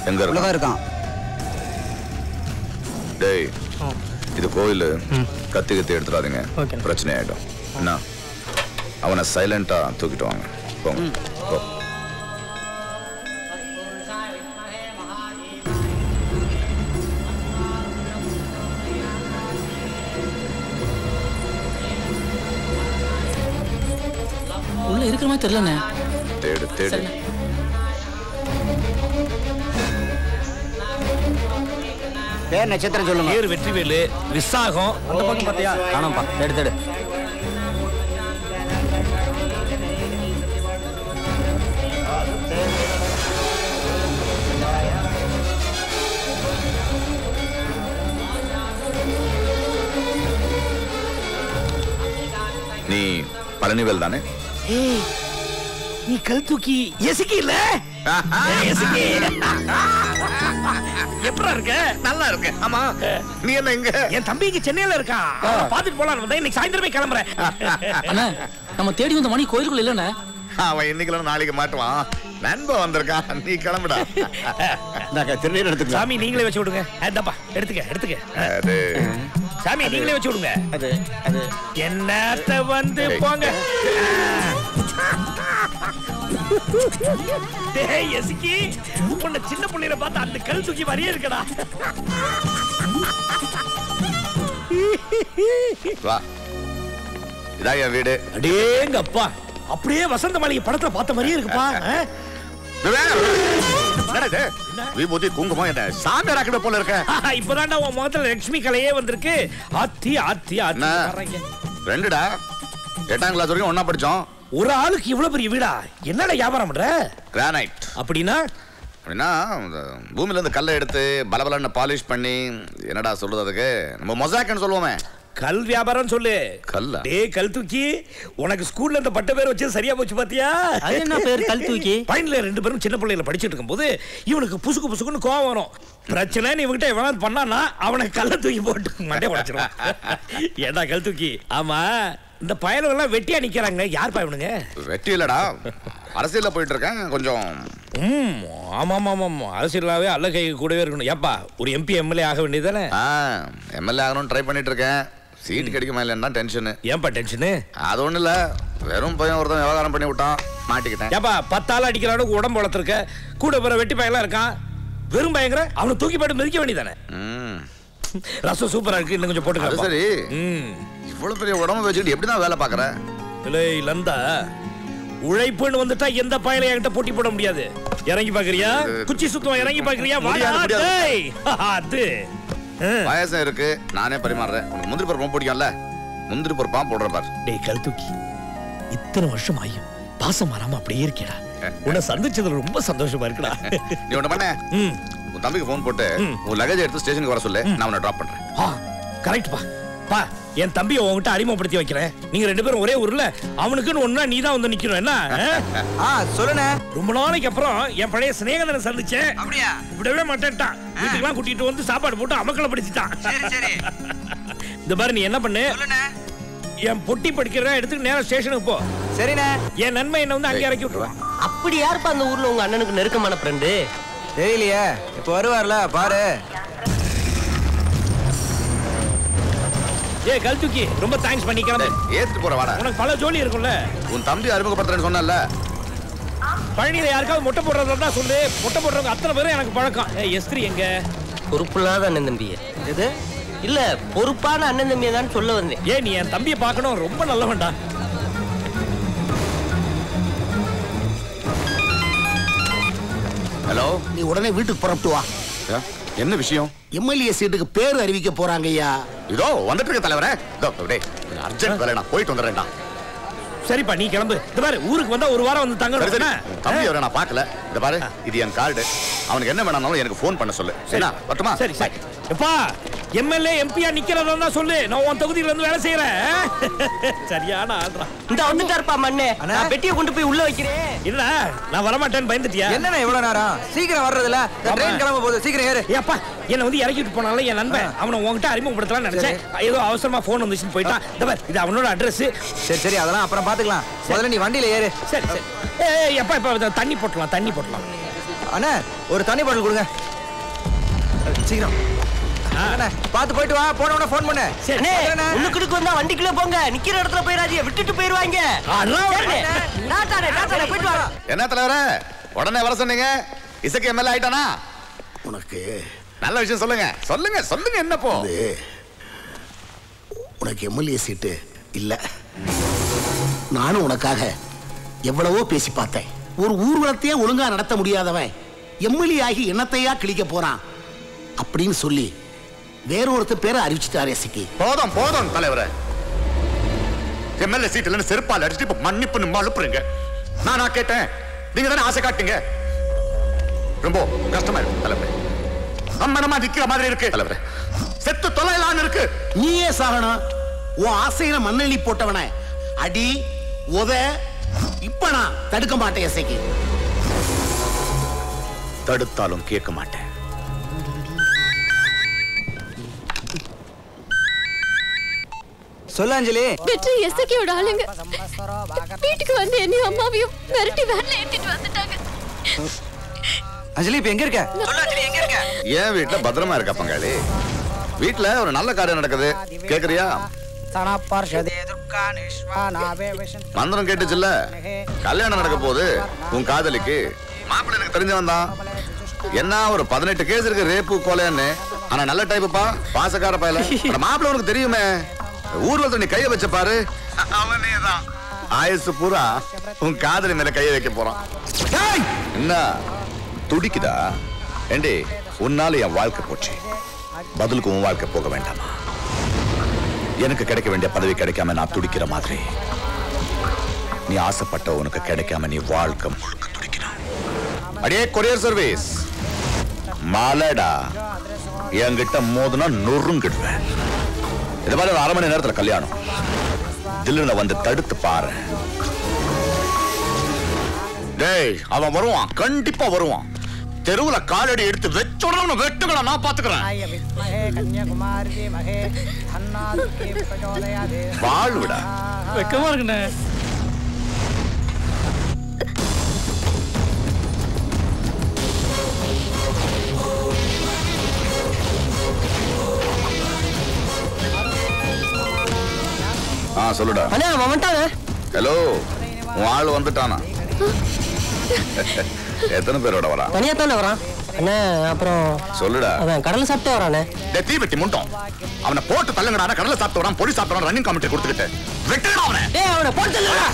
எங்க இருக்கான்? டேய், இது கோயில். கத்தி எடுத்துடாதீங்க, பிரச்சனை ஆயிடும். என்ன, அவனை சைலண்டா தூக்கிட்டு வாங்க. போங்க. உள்ள இருக்கிற மாதிரி தெரியலண்ணே. தேடு தேடு. பேர் நட்சத்திரம் சொல்லுங்க. பேர் வெற்றிவேலு, விசாகம். அந்த பக்கம் பார்த்தியா? காணோம்பா. தேடு தேடு. நீ பழனிவேல் தானே? நீ கல் தூக்கி எசுக்கி இல்ல? எப்படா இருக்க? நல்லா இருக்க. ஆமா, நீ என்ன இங்க? என் தம்பி இங்க சென்னையில இருக்கான். பாத்துட்டு போலாம் வந்தேன். இன்னைக்கு சாயந்தரமே கிளம்புறேன். அண்ணா, நம்ம தேடி வந்த மணி கோயிலுக்குள்ள இல்லண்ணே. அவன் இன்னைக்கு நாளைக்கு மாட்டுவான். நண்பன் வந்திருக்கான். நீ கிளம்புடா. திருநீர் எடுத்துக்க. சாமி நீங்களே வச்சு விடுங்க. அடப்பா, எடுத்துக்க எடுத்துக்க. சாமி நீங்களே வச்சு விடுங்க. அது என்னத்த வந்து போங்க. டேய் எஸ்கி, உன்னை சின்ன புள்ளையில பார்த்து அந்த கல் தூக்கி வரியே இருக்கடா. வா, இதான் என் வீடு. அடேங்கப்பா, அப்படியே வசந்த மாளிகை படத்துல பார்த்த மாதிரியே இருக்குப்பா. விபூதி குங்குமம் என்ன சாமி ராக்கெட் போல இருக்க. இப்பதான்டா உன் முகத்துல லட்சுமி கலையே வந்திருக்கு. ஆத்தி ஆத்தி ஆத்தி. ரெண்டுடா, 8ஆம் கிளாஸ் வரைக்கும் ஒண்ணா படிச்சோம். ஒரு ஆளுக்கு இவ்வளவு பெரிய வீடா? என்னடா வியாபாரம் பண்ற? கிரானைட். அப்படின்னா பூமியில இருந்து கல்லை எடுத்து பலபலன்னு பாலிஷ் பண்ணி, என்னடா சொல்றது அதுக்கு, நம்ம மொசாக்னு சொல்லுவோமே. கல் வியாபாரம் சொல்லு. கல்லா? டேய் கல் தூக்கி, உனக்கு ஸ்கூல்ல அந்த பட்ட பேர் வச்சு சரியா போச்சு பாத்தியா? அது என்ன பேர் கல் தூக்கி? பையன்ல 2 பேரும் சின்ன பிள்ளையில படிச்சிட்டு இருக்கும்போது இவனுக்கு புசுக்கு புசுக்குன்னு கோவம் வரும். பிரச்சனை இவங்கிட்ட எவனாவது பண்ணானா அவனை கல்ல தூக்கி போட்டு மண்டே உடைச்சிருவான். ஏடா கல் தூக்கி? ஆமா, இந்த பயலுகெல்லாம் வெட்டியா நிக்கிறாங்க. யார் பயனுங்க? வெட்டி இல்லடா, அரசியல்ல போயிட்டு இருக்கேன் கொஞ்சம். ஆமா ஆமா ஆமா, அரசியலாவே அல்ல கை கூடவே இருக்கணும். ஏப்பா, ஒரு எம்பி எம்எல்ஏ ஆக வேண்டியதானே? எம்எல்ஏ ஆகணும்னு ட்ரை பண்ணிட்டு இருக்கேன். சீட் கிடைக்குமா இல்லைன்னா டென்ஷனு. ஏன்பா டென்ஷனு? அது ஒண்ணு இல்ல, வெறும் பையன் ஒருத்தன் விவகாரம் பண்ணி விட்டான், மாட்டிக்கிட்டேன். ஏப்பா, 10 ஆள் அடிக்கிற அளவுக்கு உடம்பு வளர்த்துருக்க, கூட போற வெட்டி பையெல்லாம் இருக்கான். வெறும் பயங்கர அவனை தூக்கி போட்டு மிதிக்க வேண்டியதானே? ரசம் சூப்பரா இருக்கு, இன்னும் கொஞ்சம் போட்டு. சரி, இவ்வளவு பெரிய உடம்பு வச்சுக்கிட்டு எப்படிதான் வேலை பாக்குற? இல்லை லந்தா, உழைப்புன்னு வந்துட்டா எந்த பயல என்கிட்ட போட்டி போட முடியாது. இறங்கி பாக்குறியா? குச்சி சுத்தம் இறங்கி பாக்குறியா? அது பாயசம் இருக்கு, நானே பரிமாறுறேன். உனக்கு முந்திரி பருப்பு பிடிக்கும்ல, முந்திரி பருப்பா போடுறேன் பாரு. டேய் கல் தூக்கி, இத்தனை வருஷம் ஆயும் பாசம் மாறாம அப்படியே இருக்கேடா. உன்னை சந்திச்சதுல ரொம்ப சந்தோஷமா இருக்குடா. நீ ஒண்ணு பண்ண, உன் தம்பிக்கு போன் போட்டு உன் லகேஜ் எடுத்து ஸ்டேஷனுக்கு வர சொல்லு, நான் உன்னை டிராப் பண்றேன். கரெக்ட் பா, என் தம்பியை உங்ககிட்ட அறிமுகப்படுத்தி வைக்கிறேன். நீங்க 2 பேரும் ஒரே ஊர்ல, அவனுக்குன்னு ஒண்ணா நீ தான் வந்து நிக்கணும். என்ன சொல்லுண்ணே. ரொம்ப நாளைக்கு அப்புறம் என் பழைய சிநேகிதனை சந்திச்சேன். அப்படியா? விடவே மாட்டேன்ட்டான். வீட்டுக்கெல்லாம் கூட்டிட்டு வந்து சாப்பாடு போட்டு அமக்களை படிச்சுட்டான். இந்த மாதிரி நீ என்ன பண்ணு, என் பொட்டி படிக்கிறதா எடுத்துட்டு நேரம் ஸ்டேஷனுக்கு போ. சரிண்ணே. என் நன்மை என்ன வந்து அங்கே இறக்கி விட்டுருவான். அப்படி யாருப்பா அந்த ஊர்ல உங்க அண்ணனுக்கு நெருக்கமான ஃப்ரெண்டு? தெரியலையே, இப்ப வருவார்ல பாரு. ஏ கல் தூக்கி, ரொம்ப தேங்க்ஸ் பண்ணிக்கிறேன். ஏத்துட்டு போற வாடா. உனக்கு பல ஜோலி இருக்கும்ல. உன் தம்பி அறிமுகப்படுத்துறேன்னு சொன்னல. பழனியில யாருக்காவது மொட்டை போடுறதா சொல்லு. மொட்டை போடுறவங்க அத்தனை பேரும் எனக்கு பழக்கம். எஸ்திரி எங்க? பொறுப்புள்ளாத அண்ணன் தம்பிய. எது? இல்ல, பொறுப்பான அண்ணன் தம்பியை தான் சொல்ல வந்தேன். ஏ, நீ என் தம்பியை பார்க்கணும், ரொம்ப நல்லவன்டா. ஹலோ, நீ உடனே வீட்டுக்கு புறப்பட்டு வா. என்ன விஷயம்? எம்எல்ஏ சீட்டுக்கு பேர் அறிவிக்க போறாங்க ஐயா. இதோ வந்துட்டு இருக்க தலைவரே. அர்ஜென்ட் வேலை, நான் போயிட்டு வந்துடுறேன்டா. சரிப்பா, நீ கிளம்பு. இந்த பாரு, ஊருக்கு வந்தா ஒரு வாரம் வந்து தங்க. தம்பி அவரை நான் பார்க்கல. இந்த பாரு, இது என் கார்டு. அவனுக்கு என்ன வேணாலும் எனக்கு ஃபோன் பண்ண சொல்லு. சரி வரட்டுமா? சரி சரி. எப்பா, எம்எல்ஏ எம்பியா நிக்கிறதா சொல்லு. நான் உன் தொகுதியில இருந்து வேலை செய்யறேன். சரியான ஆள்றா. இந்த வந்துட்டாருப்பா மண்ணே. நான் பெட்டியை கொண்டு போய் உள்ள வைக்கிறேன். இல்ல, நான் வர மாட்டேன்னு பயந்துட்டியா? என்னண்ணே இவ்வளவு நேரம்? சீக்கிரம் வர்றதுல ட்ரெயின் கிளம்ப போகுது, சீக்கிரம் ஏறு. ஏப்பா, என்ன வந்து இறக்கிட்டு போனாலும் என் நண்பன் அவனை உங்ககிட்ட அறிமுகப்படுத்தலாம்னு நினைச்சேன். ஏதோ அவசரமா போன் வந்துச்சுன்னு போயிட்டான். இந்த பாரு, இது அவனோட அட்ரஸ். சரி சரி, அதெல்லாம் அப்புறம் பாத்துக்கலாம். முதல்ல நீ வண்டியில ஏறு. சரி சரி. எப்பா இப்ப தண்ணி போட்டலாம், தண்ணி போட்டலாம். அண்ணா ஒரு தண்ணி பாட்டில் கொடுங்க சீக்கிரம். பாத்து போயிட்டு வா. போன ஃபோன் பண்ணு. உள்ளுக்குடுக்கு வந்தா வண்டிக்குள்ள போங்க. நிக்கிற இடத்துல போயிராதீங்க. விட்டுட்டு போயிருவாங்க. போயிட்டு வா. என்ன தலைவரே உடனே வர சொன்னீங்க? இசக்கி எம்எல்ஏ ஆயிட்டானா? உனக்கு நல்ல விஷயம் சொல்லுங்க சொல்லுங்க சொல்லுங்க. என்னப்போ உனக்கு எம்எல்ஏ சீட்டு இல்ல. நானும் உனக்காக எவ்வளவோ பேசி பார்த்தேன். ஒரு ஊர்வலத்தையே ஒழுங்கா நடத்த முடியாதவன் எம்எல்ஏ ஆகி என்னத்தையா கிழிக்க போறான் அப்படின்னு சொல்லி வேற ஒருத்தர் பேரை அறிவிச்சுட்டாரு. எஸ்கி போதும் போதும் தலைவரே. எம்எல்ஏ சீட் இல்லைன்னு செருப்பால் அடிச்சுட்டு இப்ப மன்னிப்பு நம்ம அனுப்புறீங்க. நான் கேட்டேன், நீங்க தானே ஆசை காட்டுங்க. ரொம்ப கஷ்டமா இருக்கு தலைவரே. அம்மனமா நிக்கிற மாதிரி இருக்கு தலைவரே. செத்து தொலைலான்னு இருக்கு. நீயே சாகணும். உன் ஆசையில மண்ணெண்ணி போட்டவன அடி உத இப்ப நான் தடுக்க மாட்டேன். எஸ்கி தடுத்தாலும் கேட்க மாட்டேன். சொல்ல அஞ்சலி. வெற்றி எஸ்கேயோட ஆளுங்க வீட்டுக்கு வந்து என்னையும் அம்மாவையும் மிரட்டி வேன்ல ஏத்திட்டு வந்துட்டாங்க. அஞ்சலி இப்ப எங்க இருக்க? சொல்ல அஞ்சலி எங்க இருக்க? ஏன் வீட்டுல பத்திரமா இருக்க பங்காளி? வீட்டுல ஒரு நல்ல காரியம் நடக்குது, கேக்குறியா? மந்திரம் கேட்டுச்சுல்ல, கல்யாணம் நடக்க போகுது உன் காதலிக்கு. மாப்பிள்ளை எனக்கு தெரிஞ்சவன் தான். என்ன ஒரு 18 கேஸ் இருக்கு, ரேப்பு கொலைன்னு. ஆனா நல்ல டைப்புப்பா, பாசக்கார பயல. மாப்பிள்ளை உனக்கு தெரியுமே. ஊர்வலத்தை நீ கைய வச்ச பாரு, அவனேதான் ஆயுசு பூரா உன் காதலி மேல கைய வைக்க போறான். என்ன துடிக்குதா? ஏண்டி உன்னால என் வாழ்க்கை போச்சு, பதிலுக்கு உன் வாழ்க்கை போக வேண்டாமா? எனக்கு கிடைக்க வேண்டிய பதவி கிடைக்காம நான் துடிக்கிற மாதிரி நீ ஆசைப்பட்ட உனக்கு கிடைக்காம நீ வாழ்க்கை முழுக்க துடிக்கணும். அடியே கொரியர் சர்வீஸ் மாலடா, என்கிட்ட மோதுனா நொறுங்கிடுவேன். இது மாதிரி ஒரு 1/2 மணி நேரத்துல கல்யாணம். தில்லுன வந்து தடுத்து பாரு. டேய் அவன் வருவான், கண்டிப்பா வருவான். தெருவுல காலடி எடுத்து வெச்சோட வெட்டுகளை நான் பாத்துக்கிறேன். வாழ்விடா வெக்கமா இருக்குண்ணே. சொல்லுடா. அண்ணா அவன் வந்துட்டாங்க. ஹலோ, உன் ஆள் வந்துட்டானா? எத்தனை பேரோட வரா? தனியா தானே வரான் அண்ணா. அப்புறம் சொல்லுடா. அவன் கடலை சாப்பிட்டு வரானே. தீ வெட்டி முண்டோம். அவனை போட்டு தள்ளுங்கடா. கடலை சாப்பிட்டு வரான், பொடி சாப்பிட்டு ரன்னிங் கமெண்ட்ரி கொடுத்துக்கிட்டு வெட்டுடா அவனை. டேய் அவனை போட்டு தள்ளுடா.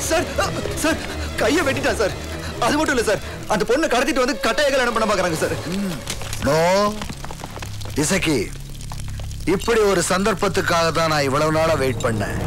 சார் சார் கையை வெட்டிட்டா சார். அது மட்டும் இல்ல சார், அந்த பொண்ணை கடத்திட்டு வந்து கட்டாய கல்யாணம் பண்ண பாக்குறாங்க சார். நோ இசக்கி, இப்படி ஒரு சந்தர்ப்பத்துக்காக தான் நான் இவ்வளவு நாளா வெயிட் பண்ணேன்.